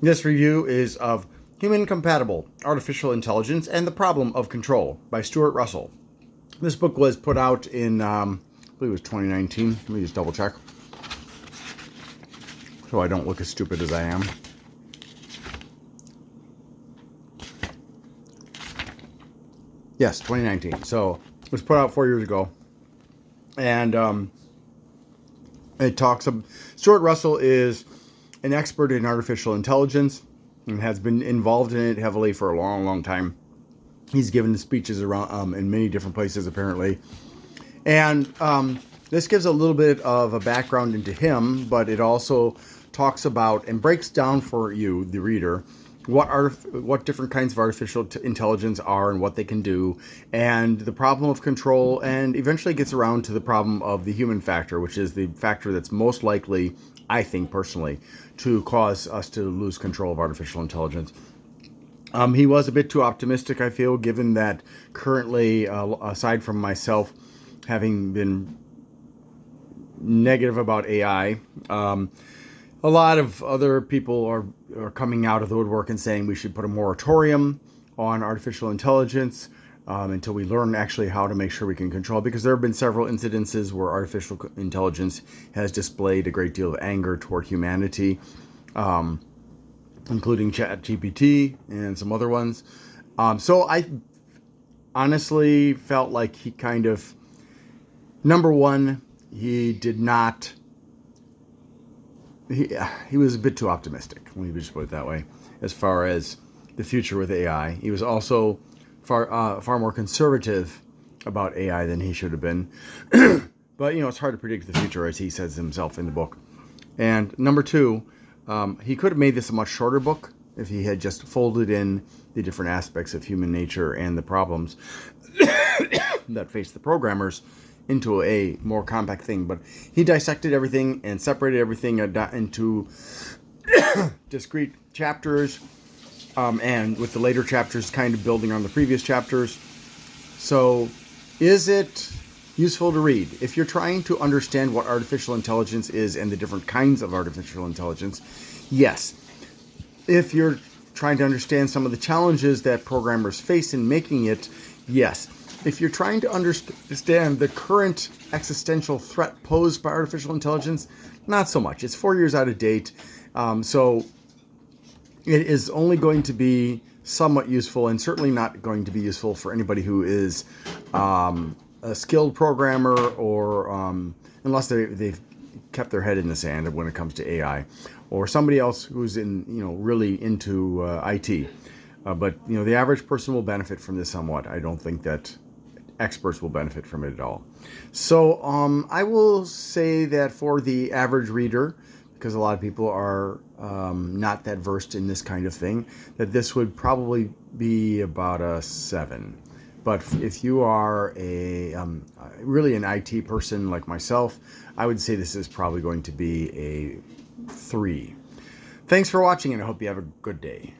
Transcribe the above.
This review is of Human Compatible Artificial Intelligence and the Problem of Control by Stuart Russell. This book was put out in, I believe it was 2019. Let me just double check so I don't look as stupid as I am. Yes, 2019. So it was put out 4 years ago. And it talks of Stuart Russell is an expert in artificial intelligence and has been involved in it heavily for a long, long time. He's given speeches around in many different places, apparently. And this gives a little bit of a background into him, but it also talks about and breaks down for you, the reader, what different kinds of artificial intelligence are and what they can do, and the problem of control, and eventually gets around to the problem of the human factor, which is the factor that's most likely, I think personally, to cause us to lose control of artificial intelligence. He was a bit too optimistic, I feel, given that currently, aside from myself having been negative about AI, a lot of other people are coming out of the woodwork and saying we should put a moratorium on artificial intelligence until we learn actually how to make sure we can control it, because there have been several incidences where artificial intelligence has displayed a great deal of anger toward humanity, including ChatGPT and some other ones. So I honestly felt like he kind of, number one, he did not... He was a bit too optimistic, let me just put it that way, as far as the future with AI. He was also far more conservative about AI than he should have been. But, it's hard to predict the future, as he says himself in the book. And number two, he could have made this a much shorter book if he had just folded in the different aspects of human nature and the problems that face the programmers into a more compact thing. But he dissected everything and separated everything into discrete chapters, and with the later chapters kind of building on the previous chapters. So is it useful to read? If you're trying to understand what artificial intelligence is and the different kinds of artificial intelligence, yes. If you're trying to understand some of the challenges that programmers face in making it, yes. If you're trying to understand the current existential threat posed by artificial intelligence, not so much. It's 4 years out of date, so it is only going to be somewhat useful, and certainly not going to be useful for anybody who is a skilled programmer, or unless they've kept their head in the sand when it comes to AI, or somebody else who's really into IT. But the average person will benefit from this somewhat. I don't think that experts will benefit from it at all. So I will say that for the average reader, because a lot of people are not that versed in this kind of thing, that this would probably be about a 7. But if you are really an IT person like myself, I would say this is probably going to be a 3. Thanks for watching, and I hope you have a good day.